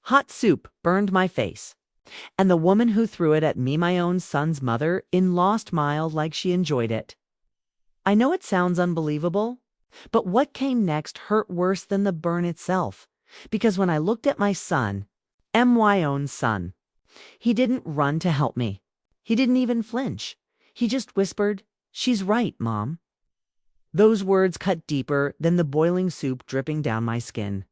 Hot soup burned my face, and the woman who threw it at me, my own son's mother-in-law, smiled like she enjoyed it. I know it sounds unbelievable, but what came next hurt worse than the burn itself, because when I looked at my son, my own son, he didn't run to help me. He didn't even flinch. He just whispered, "She's right, Mom." Those words cut deeper than the boiling soup dripping down my skin.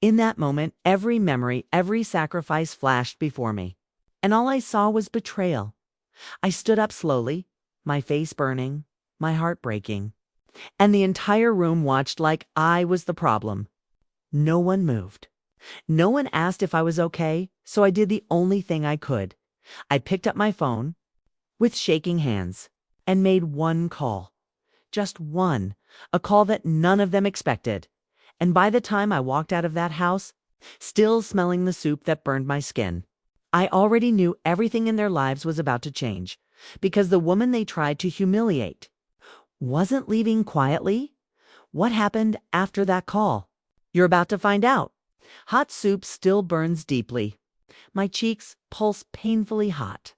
In that moment, every memory, every sacrifice flashed before me, and all I saw was betrayal. I stood up slowly, my face burning, my heart breaking, and the entire room watched like I was the problem. No one moved. No one asked if I was okay, so I did the only thing I could. I picked up my phone with shaking hands and made one call. Just one, a call that none of them expected. And by the time I walked out of that house, still smelling the soup that burned my skin, I already knew everything in their lives was about to change, because the woman they tried to humiliate wasn't leaving quietly. What happened after that call? You're about to find out. Hot soup still burns deeply. My cheeks pulse painfully hot.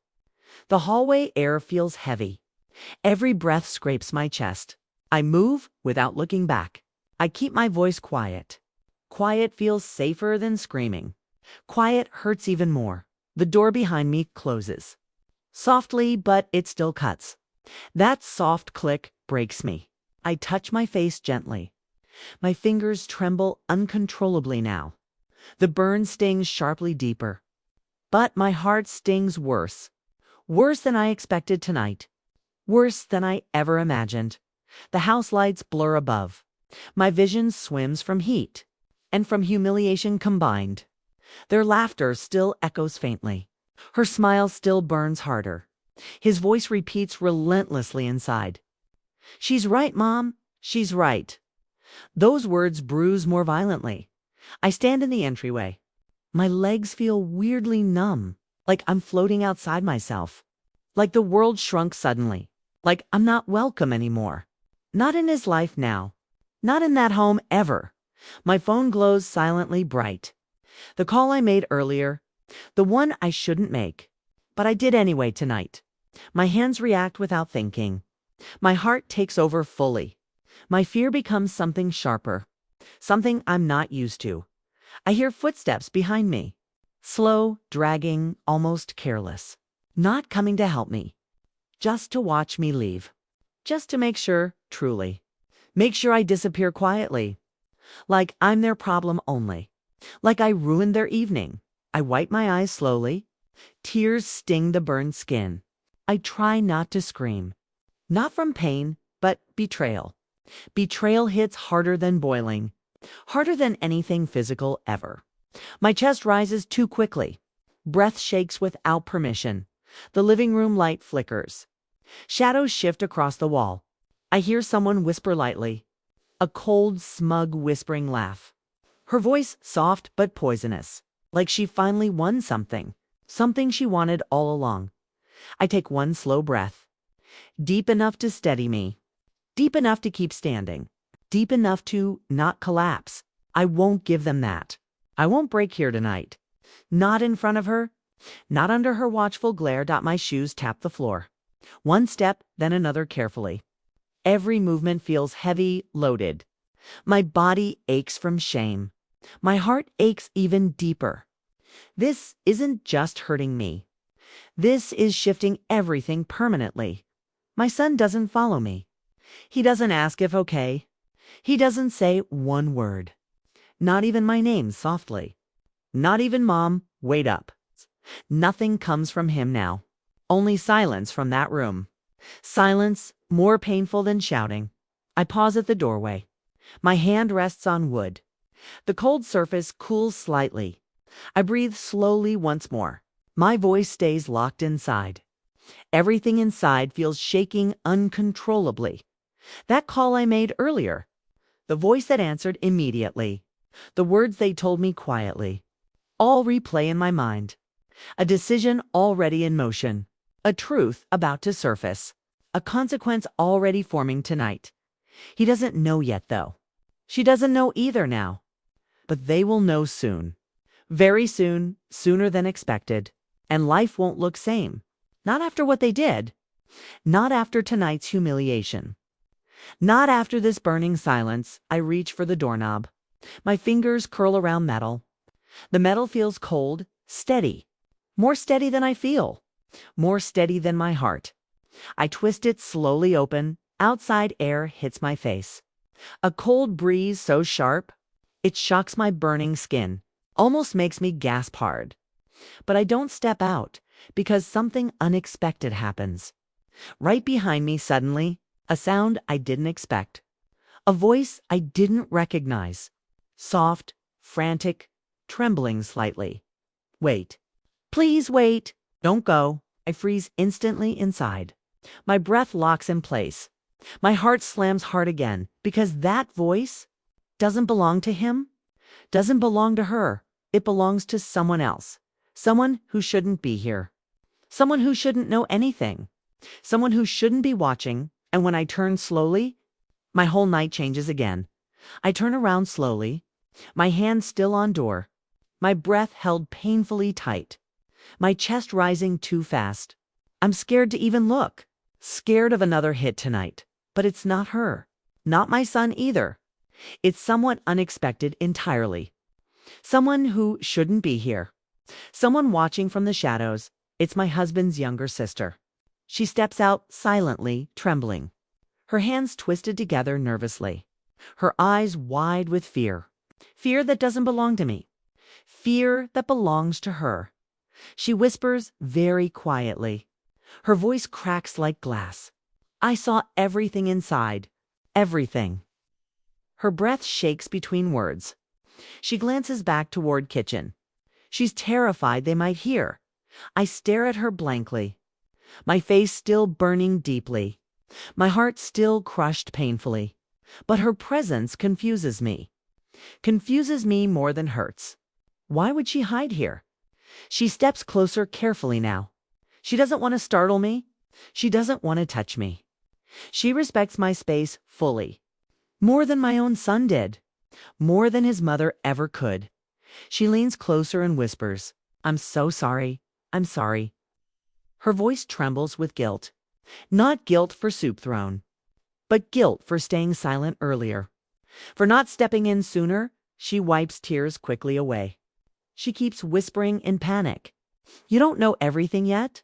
The hallway air feels heavy. Every breath scrapes my chest. I move without looking back. I keep my voice quiet. Quiet feels safer than screaming. Quiet hurts even more. The door behind me closes. Softly, but it still cuts. That soft click breaks me. I touch my face gently. My fingers tremble uncontrollably now. The burn stings sharply deeper. But my heart stings worse. Worse than I expected tonight. Worse than I ever imagined. The house lights blur above. My vision swims from heat and from humiliation combined. Their laughter still echoes faintly. Her smile still burns harder. His voice repeats relentlessly inside. "She's right, Mom. She's right." Those words bruise more violently. I stand in the entryway. My legs feel weirdly numb, like I'm floating outside myself. Like the world shrunk suddenly. Like I'm not welcome anymore. Not in his life now. Not in that home ever. My phone glows silently bright. The call I made earlier. The one I shouldn't make. But I did anyway tonight. My hands react without thinking. My heart takes over fully. My fear becomes something sharper. Something I'm not used to. I hear footsteps behind me. Slow, dragging, almost careless. Not coming to help me. Just to watch me leave. Just to make sure, truly. Make sure I disappear quietly. Like I'm their problem only. Like I ruined their evening. I wipe my eyes slowly. Tears sting the burned skin. I try not to scream. Not from pain, but betrayal. Betrayal hits harder than boiling. Harder than anything physical ever. My chest rises too quickly. Breath shakes without permission. The living room light flickers. Shadows shift across the wall. I hear someone whisper lightly. A cold, smug, whispering laugh. Her voice soft but poisonous. Like she finally won something. Something she wanted all along. I take one slow breath. Deep enough to steady me. Deep enough to keep standing. Deep enough to not collapse. I won't give them that. I won't break here tonight. Not in front of her. Not under her watchful glare. My shoes tap the floor. One step, then another carefully. Every movement feels heavy, loaded. My body aches from shame. My heart aches even deeper. This isn't just hurting me. This is shifting everything permanently. My son doesn't follow me. He doesn't ask if okay. He doesn't say one word. Not even my name softly. Not even Mom, wait up. Nothing comes from him now. Only silence from that room. Silence more painful than shouting. I pause at the doorway. My hand rests on wood. The cold surface cools slightly. I breathe slowly once more. My voice stays locked inside. Everything inside feels shaking uncontrollably. That call I made earlier. The voice that answered immediately. The words they told me quietly. All replay in my mind. A decision already in motion. A truth about to surface. A consequence already forming tonight. He doesn't know yet, though. She doesn't know either now. But they will know soon. Very soon, sooner than expected. And life won't look same. Not after what they did. Not after tonight's humiliation. Not after this burning silence. I reach for the doorknob. My fingers curl around metal. The metal feels cold, steady. More steady than I feel. More steady than my heart. I twist it slowly open. Outside air hits my face. A cold breeze so sharp, it shocks my burning skin. Almost makes me gasp hard. But I don't step out because something unexpected happens. Right behind me suddenly, a sound I didn't expect. A voice I didn't recognize. Soft, frantic, trembling slightly. Wait. Please wait. Don't go. I freeze instantly inside. My breath locks in place. My heart slams hard again because that voice doesn't belong to him, doesn't belong to her. It belongs to someone else. Someone who shouldn't be here. Someone who shouldn't know anything. Someone who shouldn't be watching. And when I turn slowly, my whole night changes again. I turn around slowly, my hand still on door, my breath held painfully tight, my chest rising too fast. I'm scared to even look. Scared of another hit tonight. But it's not her. Not my son either. It's someone unexpected entirely. Someone who shouldn't be here. Someone watching from the shadows. It's my husband's younger sister. She steps out silently, trembling. Her hands twisted together nervously. Her eyes wide with fear. Fear that doesn't belong to me. Fear that belongs to her. She whispers very quietly. Her voice cracks like glass. I saw everything inside. Everything. Her breath shakes between words. She glances back toward kitchen. She's terrified they might hear. I stare at her blankly. My face still burning deeply. My heart still crushed painfully. But her presence confuses me. Confuses me more than hurts. Why would she hide here? She steps closer carefully now. She doesn't want to startle me. She doesn't want to touch me. She respects my space fully. More than my own son did. More than his mother ever could. She leans closer and whispers, "I'm so sorry. I'm sorry." Her voice trembles with guilt. Not guilt for soup thrown, but guilt for staying silent earlier. For not stepping in sooner. She wipes tears quickly away. She keeps whispering in panic. You don't know everything yet.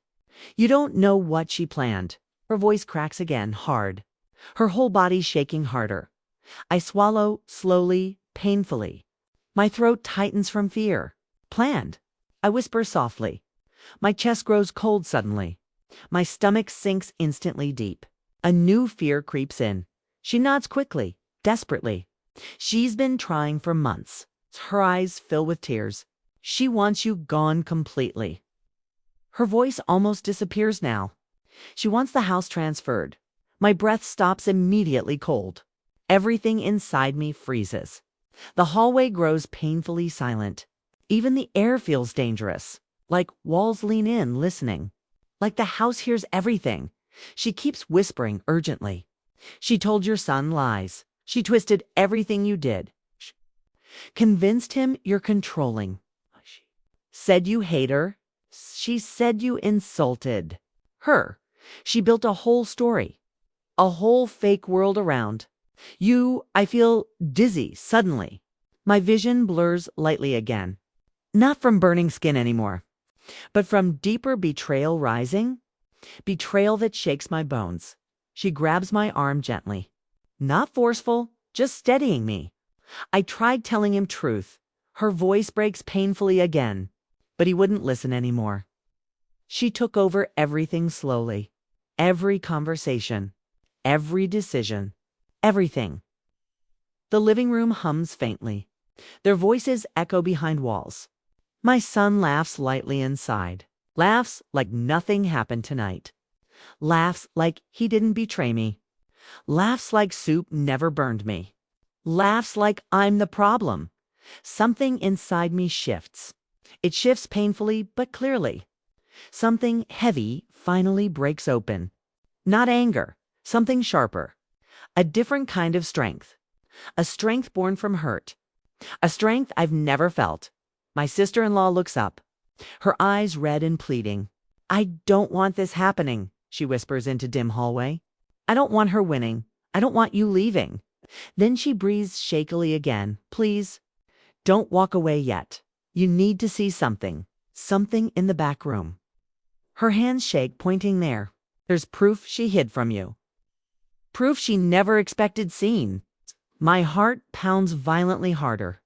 You don't know what she planned. Her voice cracks again, hard. Her whole body shaking harder. I swallow slowly, painfully. My throat tightens from fear. Planned. I whisper softly. My chest grows cold suddenly. My stomach sinks instantly deep. A new fear creeps in. She nods quickly, desperately. She's been trying for months. Her eyes fill with tears. She wants you gone completely. Her voice almost disappears now. She wants the house transferred. My breath stops immediately cold. Everything inside me freezes. The hallway grows painfully silent. Even the air feels dangerous. Like walls lean in, listening. Like the house hears everything. She keeps whispering urgently. She told your son lies. She twisted everything you did. Convinced him you're controlling. Said you hate her. She said you insulted her. She built a whole story. A whole fake world around. I feel dizzy suddenly. My vision blurs lightly again. Not from burning skin anymore, but from deeper betrayal rising. Betrayal that shakes my bones. She grabs my arm gently. Not forceful, just steadying me. I tried telling him truth. Her voice breaks painfully again, but he wouldn't listen anymore. She took over everything slowly. Every conversation. Every decision. Everything. The living room hums faintly. Their voices echo behind walls. My son laughs lightly inside. Laughs like nothing happened tonight. Laughs like he didn't betray me. Laughs like soup never burned me. Laughs like I'm the problem. Something inside me shifts. It shifts painfully but clearly. Something heavy finally breaks open. Not anger, something sharper. A different kind of strength. A strength born from hurt. A strength I've never felt. My sister-in-law looks up, her eyes red and pleading. "I don't want this happening," she whispers into dim hallway. "I don't want her winning. I don't want you leaving." Then she breathes shakily again. "Please, don't walk away yet. You need to see something. Something in the back room." Her hands shake, pointing there. "There's proof she hid from you. Proof she never expected seen." My heart pounds violently harder.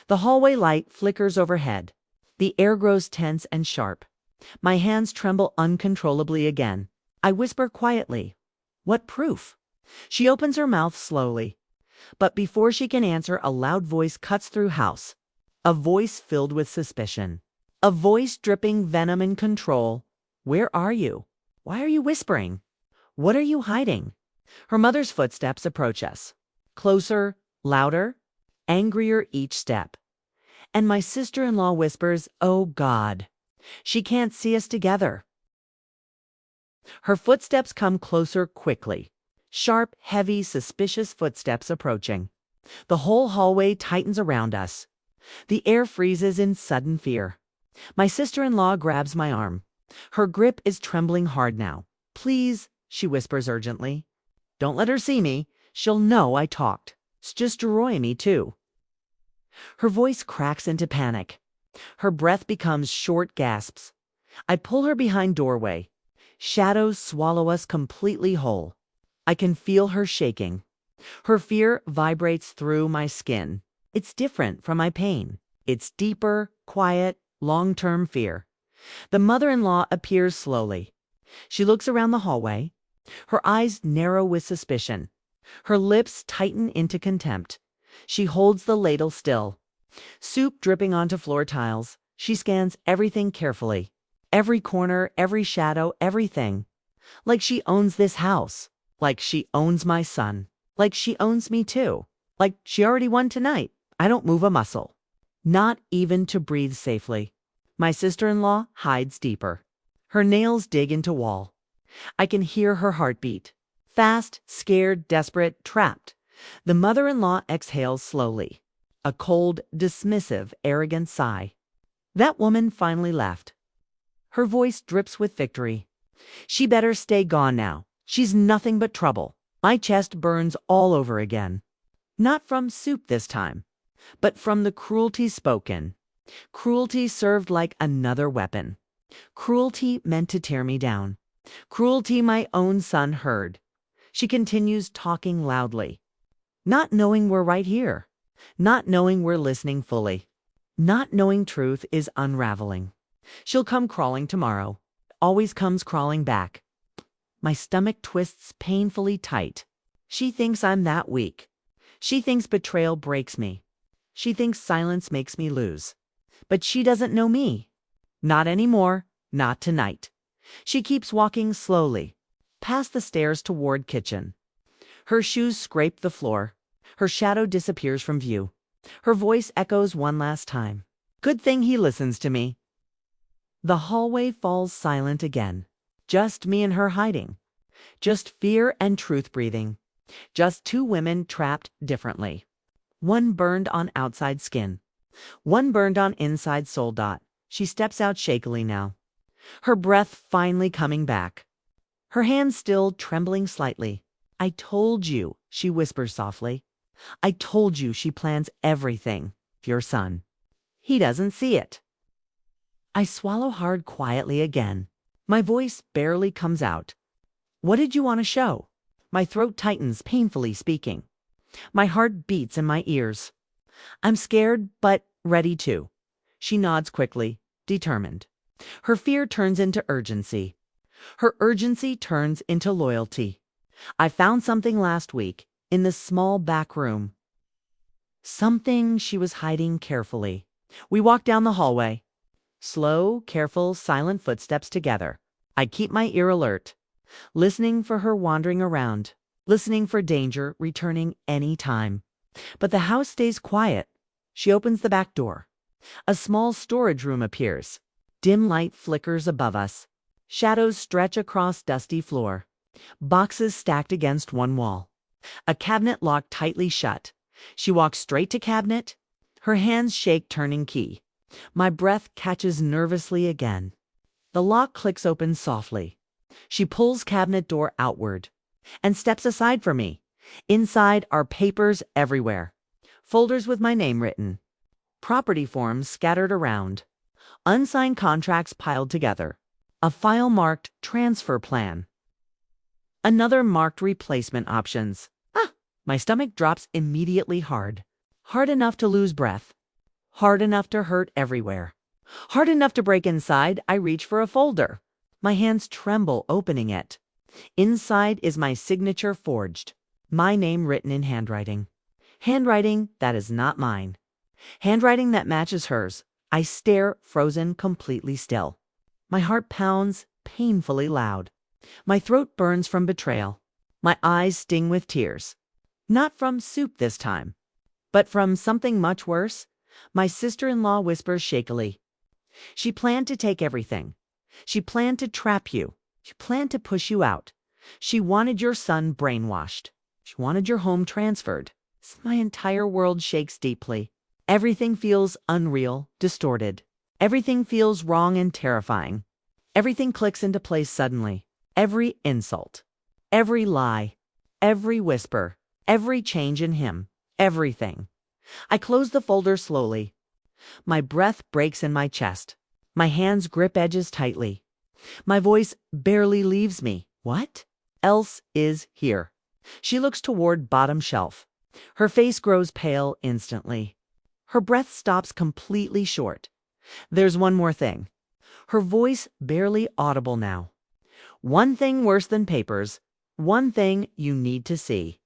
The hallway light flickers overhead. The air grows tense and sharp. My hands tremble uncontrollably again. I whisper quietly, "What proof?" She opens her mouth slowly. But before she can answer, a loud voice cuts through house. A voice filled with suspicion. A voice dripping venom and control. "Where are you? Why are you whispering? What are you hiding?" Her mother's footsteps approach us. Closer, louder, angrier each step. And my sister-in-law whispers, "Oh God, she can't see us together." Her footsteps come closer quickly. Sharp, heavy, suspicious footsteps approaching. The whole hallway tightens around us. The air freezes in sudden fear. My sister-in-law grabs my arm. Her grip is trembling hard now. "Please," she whispers urgently. "Don't let her see me. She'll know I talked. Destroy me too." Her voice cracks into panic. Her breath becomes short gasps. I pull her behind doorway. Shadows swallow us completely whole. I can feel her shaking. Her fear vibrates through my skin. It's different from my pain. It's deeper, quiet, long-term fear. The mother-in-law appears slowly. She looks around the hallway. Her eyes narrow with suspicion. Her lips tighten into contempt. She holds the ladle still. Soup dripping onto floor tiles. She scans everything carefully. Every corner, every shadow, everything. Like she owns this house. Like she owns my son. Like she owns me too. Like she already won tonight. I don't move a muscle. Not even to breathe safely. My sister-in-law hides deeper. Her nails dig into wall. I can hear her heartbeat. Fast, scared, desperate, trapped. The mother-in-law exhales slowly. A cold, dismissive, arrogant sigh. That woman finally left. Her voice drips with victory. She better stay gone now. She's nothing but trouble. My chest burns all over again. Not from soup this time, but from the cruelty spoken. Cruelty served like another weapon. Cruelty meant to tear me down. Cruelty my own son heard. She continues talking loudly. Not knowing we're right here. Not knowing we're listening fully. Not knowing truth is unraveling. She'll come crawling tomorrow. Always comes crawling back. My stomach twists painfully tight. She thinks I'm that weak. She thinks betrayal breaks me. She thinks silence makes me lose. But she doesn't know me. Not anymore. Not tonight. She keeps walking slowly, past the stairs toward kitchen. Her shoes scrape the floor. Her shadow disappears from view. Her voice echoes one last time. "Good thing he listens to me." The hallway falls silent again. Just me and her hiding. Just fear and truth breathing. Just two women trapped differently. One burned on outside skin. One burned on inside soul. She steps out shakily now. Her breath finally coming back. Her hands still trembling slightly. "I told you," she whispers softly. "I told you she plans everything. Your son. He doesn't see it." I swallow hard quietly again. My voice barely comes out. "What did you want to show?" My throat tightens, painfully speaking. My heart beats in my ears. "I'm scared, but ready to." She nods quickly, determined. Her fear turns into urgency. Her urgency turns into loyalty. "I found something last week, in the small back room." Something she was hiding carefully. We walk down the hallway. Slow, careful, silent footsteps together. I keep my ear alert, listening for her wandering around, listening for danger returning any time. But the house stays quiet. She opens the back door. A small storage room appears. Dim light flickers above us. Shadows stretch across dusty floor. Boxes stacked against one wall. A cabinet locked tightly shut. She walks straight to cabinet. Her hands shake turning key. My breath catches nervously again. The lock clicks open softly. She pulls cabinet door outward and steps aside for me. Inside are papers everywhere. Folders with my name written. Property forms scattered around. Unsigned contracts piled together. A file marked transfer plan. Another marked replacement options. My stomach drops immediately hard. Hard enough to lose breath. Hard enough to hurt everywhere. Hard enough to break inside. I reach for a folder. My hands tremble opening it. Inside is my signature forged. My name written in handwriting. Handwriting that is not mine. Handwriting that matches hers. I stare, frozen, completely still. My heart pounds painfully loud. My throat burns from betrayal. My eyes sting with tears. Not from soup this time, but from something much worse. My sister-in-law whispers shakily. She planned to take everything. She planned to trap you. She planned to push you out. She wanted your son brainwashed. She wanted your home transferred. My entire world shakes deeply. Everything feels unreal, distorted. Everything feels wrong and terrifying. Everything clicks into place suddenly. Every insult, every lie, every whisper, every change in him, everything. I close the folder slowly. My breath breaks in my chest. My hands grip edges tightly. My voice barely leaves me. What else is here? She looks toward bottom shelf. Her face grows pale instantly. Her breath stops completely short. There's one more thing. Her voice barely audible now. One thing worse than papers. One thing you need to see.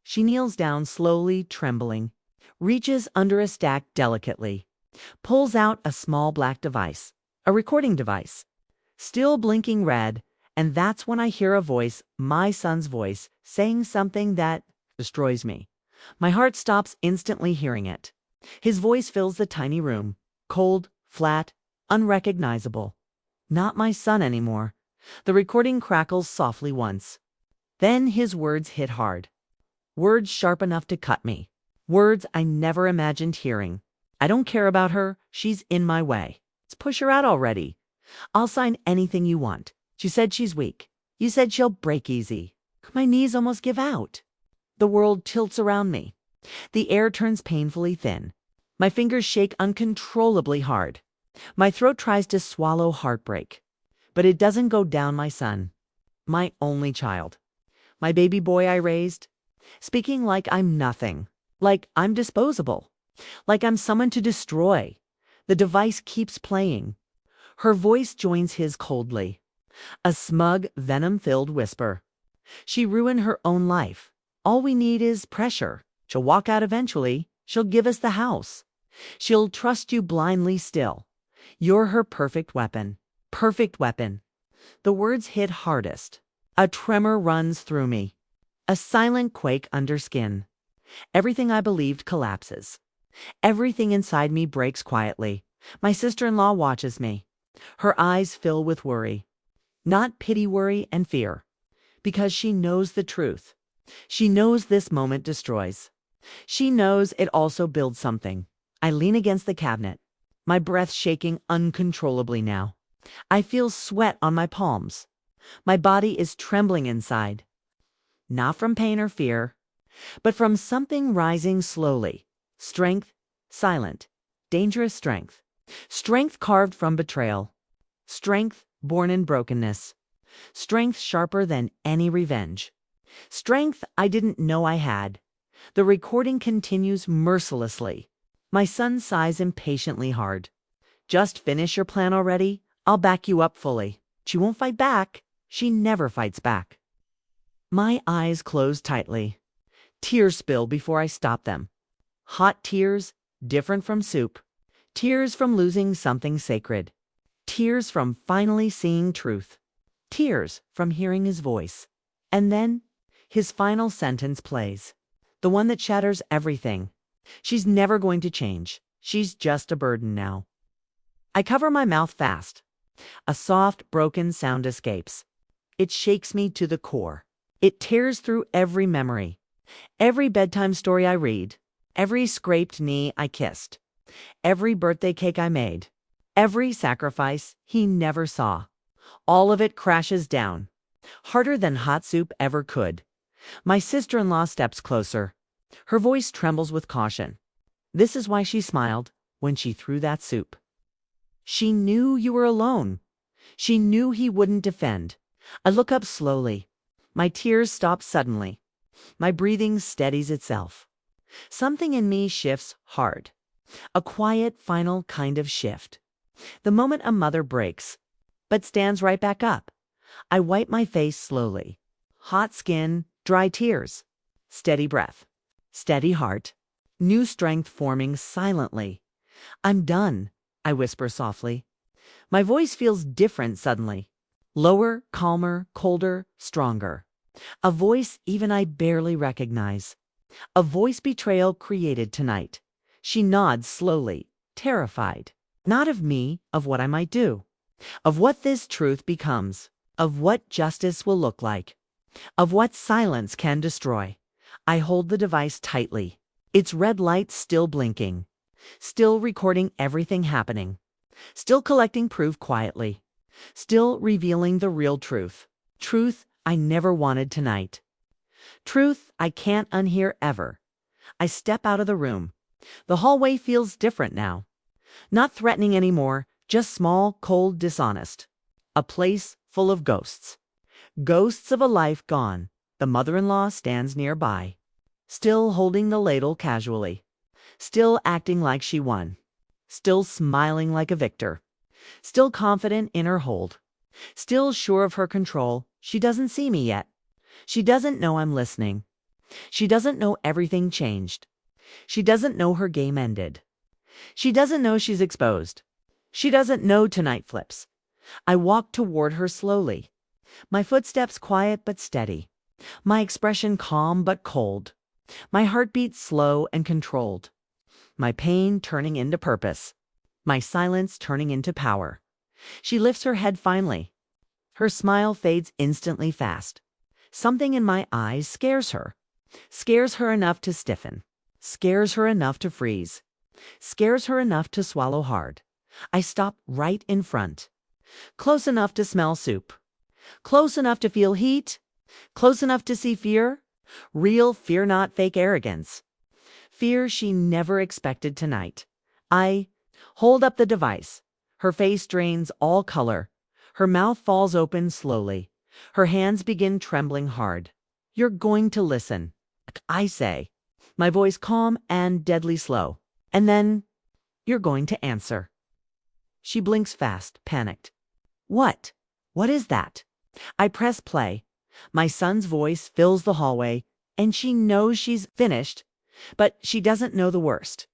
She kneels down slowly, trembling, reaches under a stack delicately, pulls out a small black device, a recording device, still blinking red, and that's when I hear a voice, my son's voice, saying something that destroys me. My heart stops instantly hearing it. His voice fills the tiny room, cold, flat, unrecognizable. Not my son anymore. The recording crackles softly once. Then his words hit hard. Words sharp enough to cut me. Words I never imagined hearing. I don't care about her. She's in my way. Let's push her out already. I'll sign anything you want. She said she's weak. You said she'll break easy. My knees almost give out. The world tilts around me. The air turns painfully thin. My fingers shake uncontrollably hard. My throat tries to swallow heartbreak. But it doesn't go down my son. My only child. My baby boy I raised. Speaking like I'm nothing. Like I'm disposable. Like I'm someone to destroy. The device keeps playing. Her voice joins his coldly. A smug, venom-filled whisper. She ruined her own life. All we need is pressure. She'll walk out eventually. She'll give us the house. She'll trust you blindly still. You're her perfect weapon. Perfect weapon. The words hit hardest. A tremor runs through me. A silent quake under skin. Everything I believed collapses. Everything inside me breaks quietly. My sister-in-law watches me. Her eyes fill with worry. Not pity, worry, and fear. Because she knows the truth. She knows this moment destroys. She knows it also builds something. I lean against the cabinet. My breath shaking uncontrollably now. I feel sweat on my palms. My body is trembling inside. Not from pain or fear, but from something rising slowly. Strength, silent, dangerous strength. Strength carved from betrayal. Strength born in brokenness. Strength sharper than any revenge. Strength I didn't know I had. The recording continues mercilessly. My son sighs impatiently hard. Just finish your plan already. I'll back you up fully. She won't fight back. She never fights back. My eyes close tightly. Tears spill before I stop them. Hot tears, different from soup. Tears from losing something sacred. Tears from finally seeing truth. Tears from hearing his voice. And then, his final sentence plays. The one that shatters everything. She's never going to change. She's just a burden now. I cover my mouth fast. A soft, broken sound escapes. It shakes me to the core. It tears through every memory. Every bedtime story I read. Every scraped knee I kissed. Every birthday cake I made. Every sacrifice he never saw. All of it crashes down. Harder than hot soup ever could. My sister-in-law steps closer. Her voice trembles with caution. This is why she smiled when she threw that soup. She knew you were alone. She knew he wouldn't defend. I look up slowly. My tears stop suddenly. My breathing steadies itself. Something in me shifts hard. A quiet, final kind of shift. The moment a mother breaks, but stands right back up. I wipe my face slowly. Hot skin, dry tears. Steady breath. Steady heart. New strength forming silently. I'm done, I whisper softly. My voice feels different suddenly. Lower, calmer, colder, stronger. A voice even I barely recognize. A voice Betrayal created tonight. She nods slowly, terrified. Not of me, of what I might do. Of what this truth becomes. Of what justice will look like. Of what silence can destroy. I hold the device tightly. Its red light still blinking. Still recording everything happening. Still collecting proof quietly. Still revealing the real truth. Truth I never wanted tonight. Truth I can't unhear ever. I step out of the room. The hallway feels different now. Not threatening anymore, just small, cold, dishonest. A place full of ghosts. Ghosts of a life gone. The mother-in-law stands nearby. Still holding the ladle casually. Still acting like she won. Still smiling like a victor. Still confident in her hold. Still sure of her control. She doesn't see me yet. She doesn't know I'm listening. She doesn't know everything changed. She doesn't know her game ended. She doesn't know she's exposed. She doesn't know tonight flips. I walk toward her slowly. My footsteps quiet but steady. My expression calm but cold. My heartbeat slow and controlled. My pain turning into purpose. My silence turning into power. She lifts her head finally. Her smile fades instantly fast. Something in my eyes scares her. Scares her enough to stiffen. Scares her enough to freeze. Scares her enough to swallow hard. I stop right in front. Close enough to smell soup. Close enough to feel heat. Close enough to see fear. Real fear, not fake arrogance. Fear she never expected tonight. I hold up the device. Her face drains all color. Her mouth falls open slowly. Her hands begin trembling hard. You're going to listen, I say, my voice calm and deadly slow. And then you're going to answer. She blinks fast, panicked. What? What is that? I press play. My son's voice fills the hallway, and she knows she's finished, but she doesn't know the worst.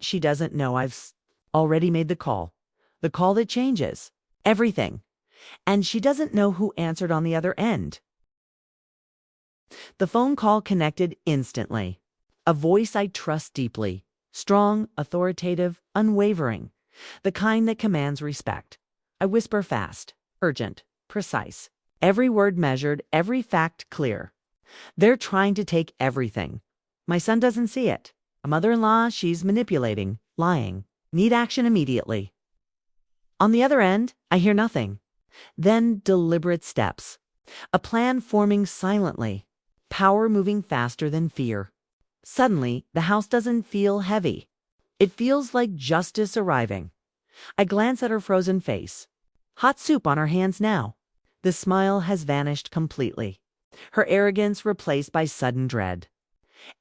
She doesn't know I've already made the call that changes everything, and she doesn't know who answered on the other end. The phone call connected instantly. A voice I trust deeply, strong, authoritative, unwavering, the kind that commands respect. I whisper fast, urgent, precise, every word measured, every fact clear. They're trying to take everything. My son doesn't see it. A mother-in-law, she's manipulating, lying. Need action immediately. On the other end, I hear nothing. Then deliberate steps. A plan forming silently. Power moving faster than fear. Suddenly, the house doesn't feel heavy. It feels like justice arriving. I glance at her frozen face. Hot soup on her hands now. The smile has vanished completely. Her arrogance replaced by sudden dread.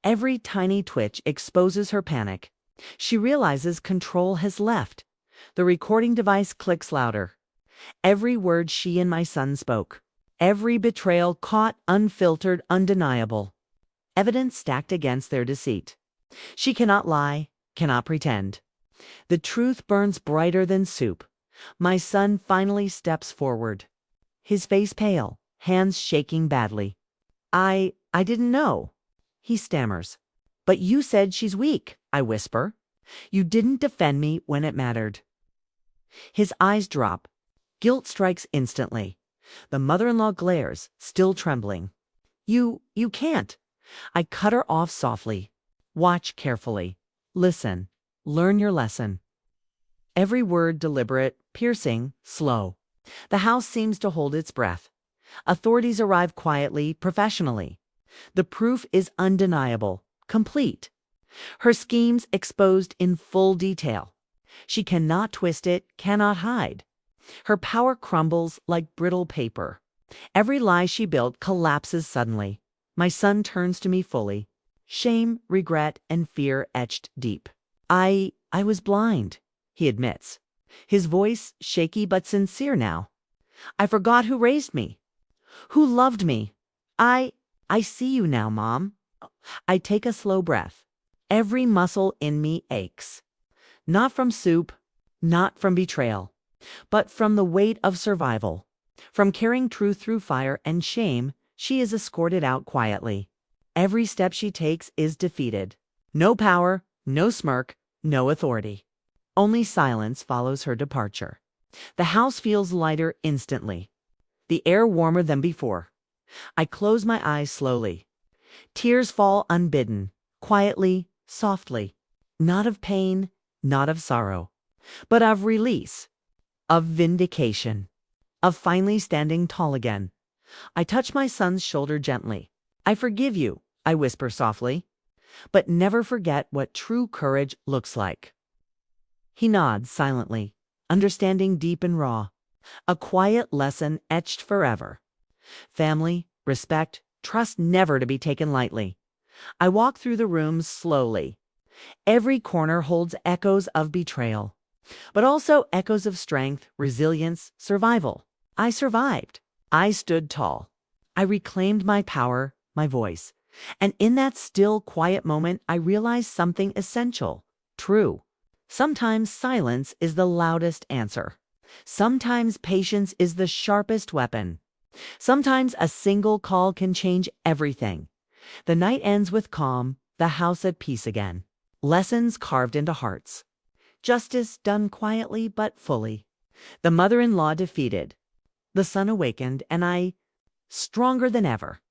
Every tiny twitch exposes her panic. She realizes control has left. The recording device clicks louder. Every word she and my son spoke. Every betrayal caught, unfiltered, undeniable. Evidence stacked against their deceit. She cannot lie, cannot pretend. The truth burns brighter than soup. My son finally steps forward. His face pale, hands shaking badly. I didn't know, he stammers. But you said she's weak, I whisper. You didn't defend me when it mattered. His eyes drop. Guilt strikes instantly. The mother-in-law glares, still trembling. You can't. I cut her off softly. Watch carefully. Listen. Learn your lesson. Every word deliberate, piercing, slow. The house seems to hold its breath. Authorities arrive quietly, professionally. The proof is undeniable, complete. Her schemes exposed in full detail. She cannot twist it, cannot hide. Her power crumbles like brittle paper. Every lie she built collapses suddenly. My son turns to me fully. Shame, regret, and fear etched deep. I was blind, he admits. His voice shaky but sincere now. I forgot who raised me, who loved me. I see you now, Mom. I take a slow breath. Every muscle in me aches. Not from soup, not from betrayal, but from the weight of survival. From carrying truth through fire and shame, she is escorted out quietly. Every step she takes is defeated. No power, no smirk, no authority. Only silence follows her departure. The house feels lighter instantly. The air warmer than before. I close my eyes slowly. Tears fall unbidden, quietly, softly. Not of pain, not of sorrow, but of release, of vindication, of finally standing tall again. I touch my son's shoulder gently. I forgive you, I whisper softly, but never forget what true courage looks like. He nods silently, understanding deep and raw. A quiet lesson etched forever. Family, respect, trust never to be taken lightly. I walk through the rooms slowly. Every corner holds echoes of betrayal, but also echoes of strength, resilience, survival. I survived. I stood tall. I reclaimed my power, my voice. And in that still, quiet moment, I realized something essential, true. Sometimes silence is the loudest answer. Sometimes patience is the sharpest weapon. Sometimes a single call can change everything. The night ends with calm, the house at peace again. Lessons carved into hearts. Justice done quietly but fully. The mother-in-law defeated. The son awakened, and I, stronger than ever.